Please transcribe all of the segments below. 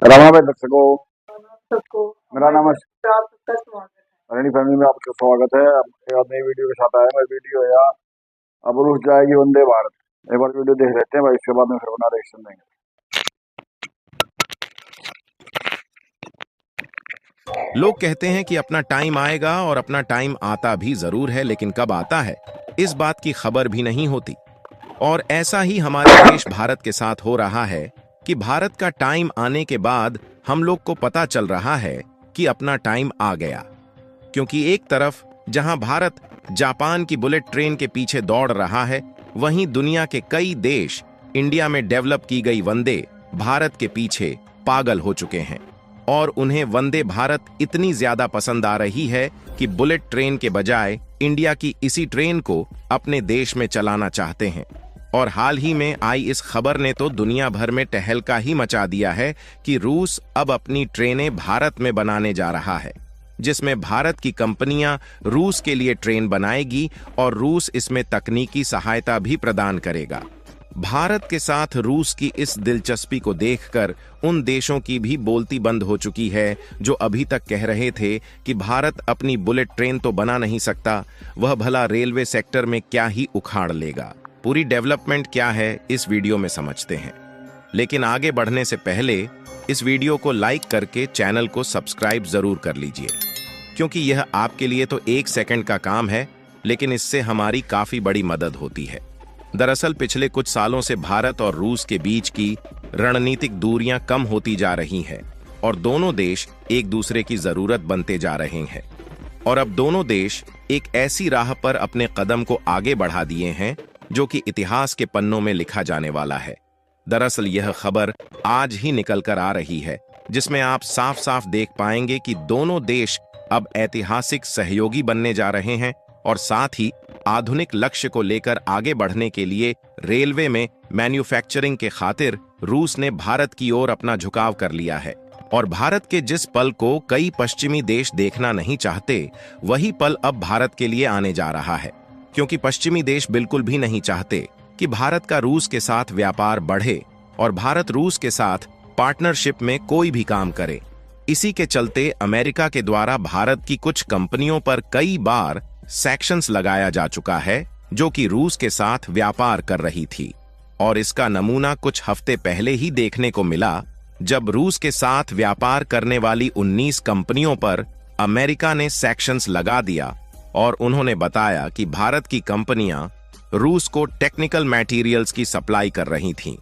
रामाभाई दर्शकों, सबको मेरा नाम है आपका स्वागत है। रणी फैमिली में आपका स्वागत है। अब एक और नई वीडियो के साथ आया। मैं वीडियो है यार, अब रुक जाएगी वंदे भारत। एक बार वीडियो देख लेते हैं भाई, इसके बाद में फिर बना रिएक्शन देंगे। लोग कहते हैं कि अपना टाइम आएगा और अपना टाइम आता भी जरूर है, लेकिन कब आता है इस बात की खबर भी नहीं होती। और ऐसा ही हमारे देश भारत के साथ हो रहा है कि भारत का टाइम आने के बाद हम लोग को पता चल रहा है कि अपना टाइम आ गया। क्योंकि एक तरफ जहां भारत जापान की बुलेट ट्रेन के पीछे दौड़ रहा है, वहीं दुनिया के कई देश इंडिया में डेवलप की गई वंदे भारत के पीछे पागल हो चुके हैं और उन्हें वंदे भारत इतनी ज्यादा पसंद आ रही है कि बुलेट ट्रेन के बजाय इंडिया की इसी ट्रेन को अपने देश में चलाना चाहते हैं। और हाल ही में आई इस खबर ने तो दुनिया भर में तहलका ही मचा दिया है कि रूस अब अपनी ट्रेनें भारत में बनाने जा रहा है, जिसमें भारत की कंपनियां रूस के लिए ट्रेन बनाएगी और रूस इसमें तकनीकी सहायता भी प्रदान करेगा। भारत के साथ रूस की इस दिलचस्पी को देखकर उन देशों की भी बोलती बंद हो चुकी है जो अभी तक कह रहे थे कि भारत अपनी बुलेट ट्रेन तो बना नहीं सकता, वह भला रेलवे सेक्टर में क्या ही उखाड़ लेगा। पूरी डेवलपमेंट क्या है इस वीडियो में समझते हैं, लेकिन आगे बढ़ने से पहले इस वीडियो को लाइक करके चैनल को सब्सक्राइब जरूर कर लीजिए, क्योंकि यह आपके लिए तो 1 सेकंड का काम है, लेकिन इससे हमारी काफी बड़ी मदद होती है। दरअसल पिछले कुछ सालों से भारत और रूस के बीच की रणनीतिक दूरियां कम होती जा रही हैं और दोनों देश एक दूसरे की जरूरत बनते जा रहे हैं। और अब दोनों देश एक ऐसी राह पर अपने कदम को आगे बढ़ा दिए हैं जो कि इतिहास के पन्नों में लिखा जाने वाला है। दरअसल यह खबर आज ही निकल कर आ रही है, जिसमें आप साफ साफ देख पाएंगे कि दोनों देश अब ऐतिहासिक सहयोगी बनने जा रहे हैं और साथ ही आधुनिक लक्ष्य को लेकर आगे बढ़ने के लिए रेलवे में मैन्युफैक्चरिंग के खातिर रूस ने भारत की ओर अपना झुकाव कर लिया है। और भारत के जिस पल को कई पश्चिमी देश देखना नहीं चाहते, वही पल अब भारत के लिए आने जा रहा है, क्योंकि पश्चिमी देश बिल्कुल भी नहीं चाहते कि भारत का रूस के साथ व्यापार बढ़े और भारत रूस के साथ पार्टनरशिप में कोई भी काम करे। इसी के चलते अमेरिका के द्वारा भारत की कुछ कंपनियों पर कई बार सैंक्शंस लगाया जा चुका है जो कि रूस के साथ व्यापार कर रही थी। और इसका नमूना कुछ हफ्ते पहले ही देखने को मिला, जब रूस के साथ व्यापार करने वाली 19 कंपनियों पर अमेरिका ने सैंक्शंस लगा दिया और उन्होंने बताया कि भारत की कंपनियां रूस को टेक्निकल मटेरियल्स की सप्लाई कर रही थीं।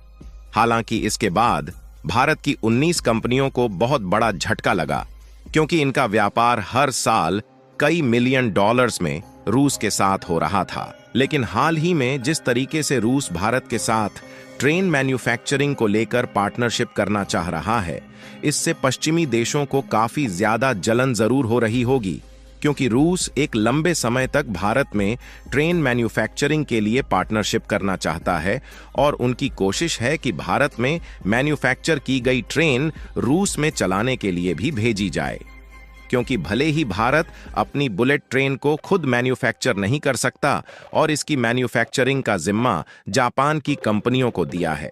हालांकि इसके बाद भारत की 19 कंपनियों को बहुत बड़ा झटका लगा, क्योंकि इनका व्यापार हर साल कई मिलियन डॉलर्स में रूस के साथ हो रहा था। लेकिन हाल ही में जिस तरीके से रूस भारत के साथ ट्रेन मैन्युफैक्चरिंग को लेकर पार्टनरशिप करना चाह रहा है, इससे पश्चिमी देशों को काफी ज्यादा जलन जरूर हो रही होगी, क्योंकि रूस एक लंबे समय तक भारत में ट्रेन मैन्युफैक्चरिंग के लिए पार्टनरशिप करना चाहता है और उनकी कोशिश है कि भारत में मैन्युफैक्चर की गई ट्रेन रूस में चलाने के लिए भी भेजी जाए। क्योंकि भले ही भारत अपनी बुलेट ट्रेन को खुद मैन्युफैक्चर नहीं कर सकता और इसकी मैन्युफैक्चरिंग का जिम्मा जापान की कंपनियों को दिया है,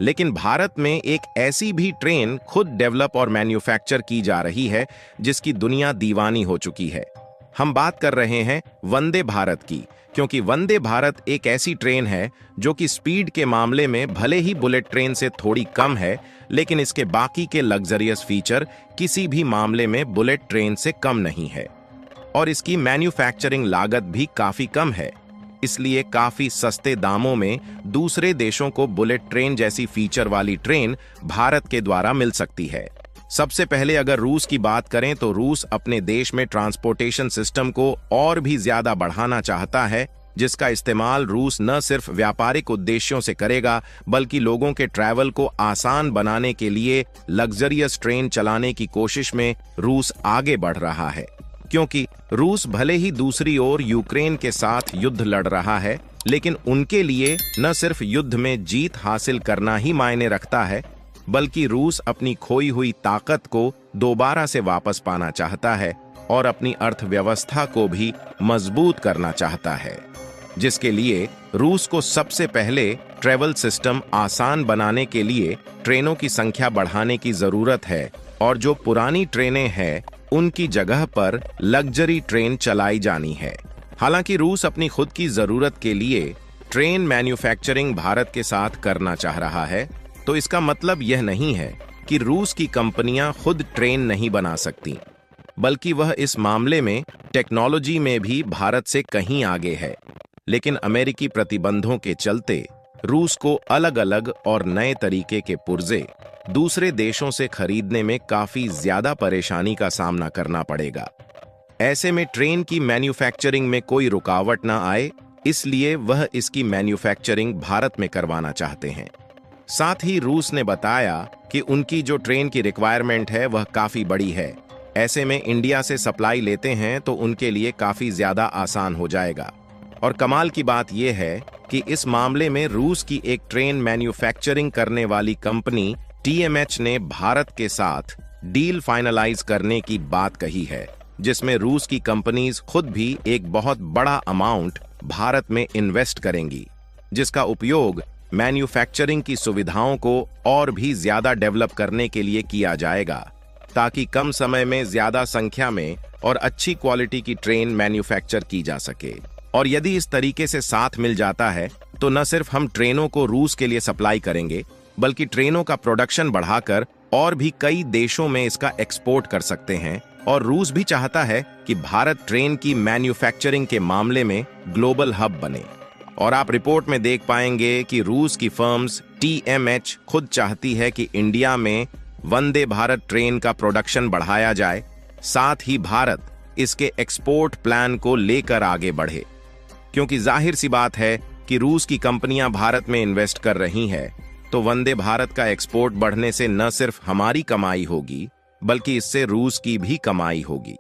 लेकिन भारत में एक ऐसी भी ट्रेन खुद डेवलप और मैन्युफैक्चर की जा रही है जिसकी दुनिया दीवानी हो चुकी है। हम बात कर रहे हैं वंदे भारत की, क्योंकि वंदे भारत एक ऐसी ट्रेन है जो कि स्पीड के मामले में भले ही बुलेट ट्रेन से थोड़ी कम है, लेकिन इसके बाकी के लग्जरियस फीचर किसी भी मामले में बुलेट ट्रेन से कम नहीं है। और इसकी मैन्युफैक्चरिंग लागत भी काफी कम है, इसलिए काफी सस्ते दामों में दूसरे देशों को बुलेट ट्रेन जैसी फीचर वाली ट्रेन भारत के द्वारा मिल सकती है। सबसे पहले अगर रूस की बात करें तो रूस अपने देश में ट्रांसपोर्टेशन सिस्टम को और भी ज्यादा बढ़ाना चाहता है, जिसका इस्तेमाल रूस न सिर्फ व्यापारिक उद्देश्यों से करेगा, बल्कि लोगों के ट्रैवल को आसान बनाने के लिए लग्जरियस ट्रेन चलाने की कोशिश में रूस आगे बढ़ रहा है। क्योंकि रूस भले ही दूसरी ओर यूक्रेन के साथ युद्ध लड़ रहा है, लेकिन उनके लिए न सिर्फ युद्ध में जीत हासिल करना ही मायने रखता है, बल्कि रूस अपनी खोई हुई ताकत को दोबारा से वापस पाना चाहता है और अपनी अर्थव्यवस्था को भी मजबूत करना चाहता है, जिसके लिए रूस को सबसे पहले ट्रेवल सिस्टम आसान बनाने के लिए ट्रेनों की संख्या बढ़ाने की जरूरत है और जो पुरानी ट्रेनें हैं उनकी जगह पर लग्जरी ट्रेन चलाई जानी है। हालांकि रूस अपनी खुद की जरूरत के लिए ट्रेन मैन्युफैक्चरिंग भारत के साथ करना चाह रहा है, तो इसका मतलब यह नहीं है कि रूस की कंपनियां खुद ट्रेन नहीं बना सकती, बल्कि वह इस मामले में टेक्नोलॉजी में भी भारत से कहीं आगे है। लेकिन अमेरिकी प्रतिबंधों के चलते रूस को अलग अलग और नए तरीके के पुर्जे दूसरे देशों से खरीदने में काफी ज्यादा परेशानी का सामना करना पड़ेगा। ऐसे में ट्रेन की मैन्युफैक्चरिंग में कोई रुकावट ना आए, इसलिए वह इसकी मैन्युफैक्चरिंग भारत में करवाना चाहते हैं। साथ ही रूस ने बताया कि उनकी जो ट्रेन की रिक्वायरमेंट है वह काफी बड़ी है। ऐसे में इंडिया से सप्लाई लेते हैं तो उनके लिए काफी ज्यादा आसान हो जाएगा। और कमाल की बात यह है कि इस मामले में रूस की एक ट्रेन मैन्युफैक्चरिंग करने वाली कंपनी TMH ने भारत के साथ डील फाइनलाइज करने की बात कही है, जिसमें रूस की कंपनीज खुद भी एक बहुत बड़ा अमाउंट भारत में इन्वेस्ट करेंगी, जिसका उपयोग मैन्युफैक्चरिंग की सुविधाओं को और भी ज्यादा डेवलप करने के लिए किया जाएगा, ताकि कम समय में ज्यादा संख्या में और अच्छी क्वालिटी की ट्रेन मैन्युफैक्चर की जा सके। और यदि इस तरीके से साथ मिल जाता है तो न सिर्फ हम ट्रेनों को रूस के लिए सप्लाई करेंगे, बल्कि ट्रेनों का प्रोडक्शन बढ़ाकर और भी कई देशों में इसका एक्सपोर्ट कर सकते हैं। और रूस भी चाहता है कि भारत ट्रेन की मैन्युफैक्चरिंग के मामले में ग्लोबल हब बने। और आप रिपोर्ट में देख पाएंगे कि रूस की फर्म्स TMH खुद चाहती है कि इंडिया में वंदे भारत ट्रेन का प्रोडक्शन बढ़ाया जाए, साथ ही भारत इसके एक्सपोर्ट प्लान को लेकर आगे बढ़े। क्योंकि जाहिर सी बात है कि रूस की कंपनियां भारत में इन्वेस्ट कर रही हैं, तो वंदे भारत का एक्सपोर्ट बढ़ने से न सिर्फ हमारी कमाई होगी, बल्कि इससे रूस की भी कमाई होगी।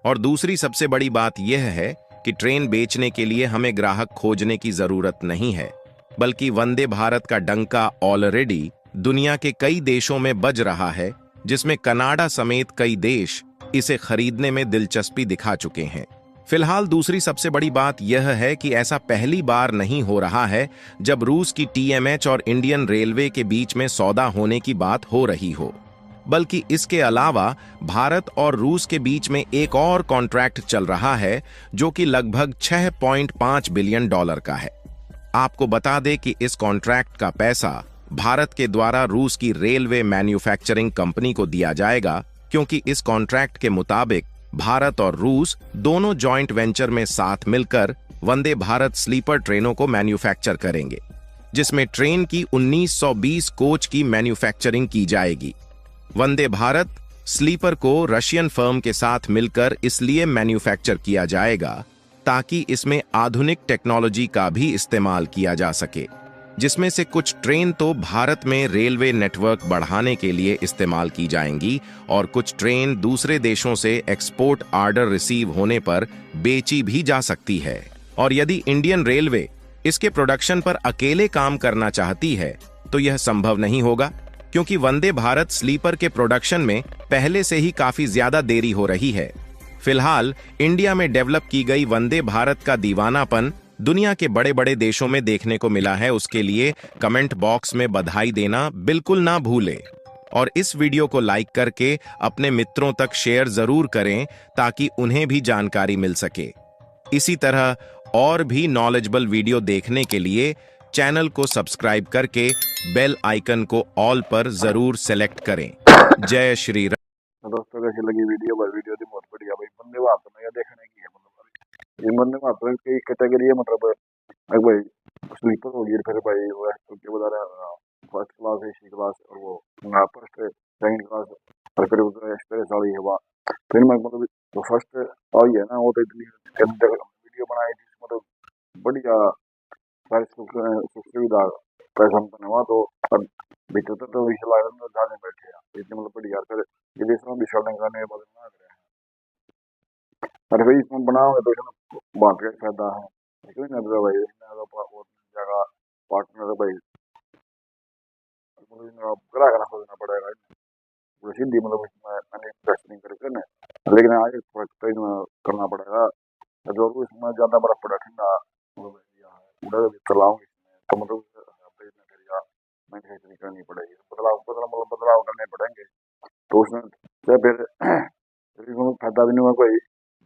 और दूसरी सबसे बड़ी बात यह है कि ट्रेन बेचने के लिए हमें ग्राहक खोजने की जरूरत नहीं है, बल्कि वंदे भारत का डंका ऑलरेडी दुनिया के कई देशों में बज रहा है, जिसमें कनाडा समेत कई देश इसे खरीदने में दिलचस्पी दिखा चुके हैं। फिलहाल दूसरी सबसे बड़ी बात यह है कि ऐसा पहली बार नहीं हो रहा है जब रूस की TMH और इंडियन रेलवे के बीच में सौदा होने की बात हो रही हो, बल्कि इसके अलावा भारत और रूस के बीच में एक और कॉन्ट्रैक्ट चल रहा है जो कि लगभग $6.5 बिलियन का है। आपको बता दें कि इस कॉन्ट्रैक्ट का पैसा भारत के द्वारा रूस की रेलवे मैन्युफैक्चरिंग कंपनी को दिया जाएगा, क्योंकि इस कॉन्ट्रैक्ट के मुताबिक भारत और रूस दोनों जॉइंट वेंचर में साथ मिलकर वंदे भारत स्लीपर ट्रेनों को मैन्युफैक्चर करेंगे, जिसमें ट्रेन की 1920 कोच की मैन्युफैक्चरिंग की जाएगी। वंदे भारत स्लीपर को रशियन फर्म के साथ मिलकर इसलिए मैन्युफैक्चर किया जाएगा ताकि इसमें आधुनिक टेक्नोलॉजी का भी इस्तेमाल किया जा सके, जिसमें से कुछ ट्रेन तो भारत में रेलवे नेटवर्क बढ़ाने के लिए इस्तेमाल की जाएंगी और कुछ ट्रेन दूसरे देशों से एक्सपोर्ट ऑर्डर रिसीव होने पर बेची भी जा सकती है। और यदि इंडियन रेलवे इसके प्रोडक्शन पर अकेले काम करना चाहती है तो यह संभव नहीं होगा, क्योंकि वंदे भारत स्लीपर के प्रोडक्शन में पहले से ही काफी ज्यादा देरी हो रही है। फिलहाल इंडिया में डेवलप की गई वंदे भारत का दीवानापन दुनिया के बड़े बड़े देशों में देखने को मिला है। उसके लिए कमेंट बॉक्स में बधाई देना बिल्कुल ना भूलें और इस वीडियो को लाइक करके अपने मित्रों तक शेयर जरूर करें ताकि उन्हें भी जानकारी मिल सके। इसी तरह और भी नॉलेजेबल वीडियो देखने के लिए चैनल को सब्सक्राइब करके बेल आइकन को ऑल पर जरूर सेलेक्ट करें। जय श्री राम। तो दोस्तों कैसी लगी वीडियो? भाई वीडियो थी बहुत बढ़िया भाई। वंदे भारत में यह देखने की है, मतलब ये वंदे भारत की कैटेगरी है, मतलब भाई स्लीपर हो गई, फिर भाई के बता रहे फर्स्ट क्लास, AC क्लास और वो फर्स्ट सेकंड क्लास और फिर एक्सप्रेस वाली है। फिर मैं मतलब जो फर्स्ट आई है ना, वो तो इतनी वीडियो बनाई थी, मतलब बढ़िया सारी सुविधा पैसा बना तो भीतर तो विशाल में बैठे हैं इतने, मतलब बढ़िया। फिर विदेश में भी शॉपिंग करने के बाद बना रहे हैं, अरे भाई इसमें बनाओगे तो इसमें बात का फायदा है, लेकिन ना भाई जगह पार्टनर भाई मतलब ग्राहक ना खोजना पड़ेगा सीधी, मतलब इसमें मैंने इन्वेस्टिंग करके ना, लेकिन आगे करना पड़ेगा जरूर। इसमें ज्यादा बर्फ पड़ा ठंडा कूड़ा चलाऊंगे तो मतलब मैन्युफैक्चरिंग करनी पड़ेगी, बदलाव करने पड़ेंगे। तो उसमें क्या फिर फायदा भी नहीं हुआ कोई,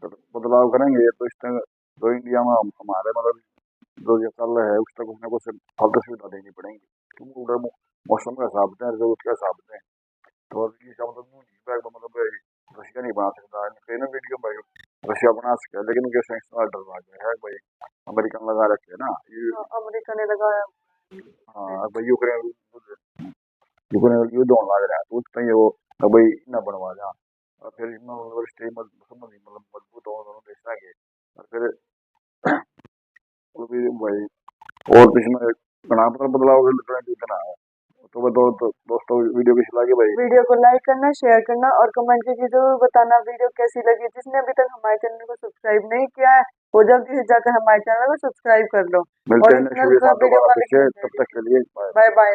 तो बदलाव करेंगे तो इस तरह तो इंडिया में हमारे मतलब जो ये चल रहा है उस तक कुछ ना कुछ फालतू सुविधा देनी पड़ेंगी, क्योंकि उधर मौसम का हिसाब दें, जरूरत का हिसाब दें। तो इसका मतलब मतलब रशिया नहीं बना सकता कहीं ना वीडियो भाई, रशिया बना सकता है लेकिन उनके सैंक्शन ऑर्डर आ गया है भाई, अमेरिकन लगा रखे है ना ये। हाँ, अमेरिका ने लगाया। हाँ भाई यूक्रेन यूक्रेन युद्ध होने लग रहा है तो उस टाइम वो भाई ना बनवा जा, और फिर इसमें मतलब स्टे मतलब मजबूत हो दोनों देश आगे, और फिर वो भी भाई और तो इसमें घना मतलब बदलाव इतना है। तो मैं दोस्तों वीडियो कैसी लगी भाई? वीडियो को लाइक करना, शेयर करना और कमेंट करके जरूर बताना वीडियो कैसी लगी। जिसने अभी तक हमारे चैनल को सब्सक्राइब नहीं किया है वो जल्दी से जाकर हमारे चैनल को सब्सक्राइब कर लो। मिलते हैं नेक्स्ट वीडियो ओरिजिनल साथ वीडियो दोबारा का फिर लिंक से, तब तक के लिए बाय। Bye bye.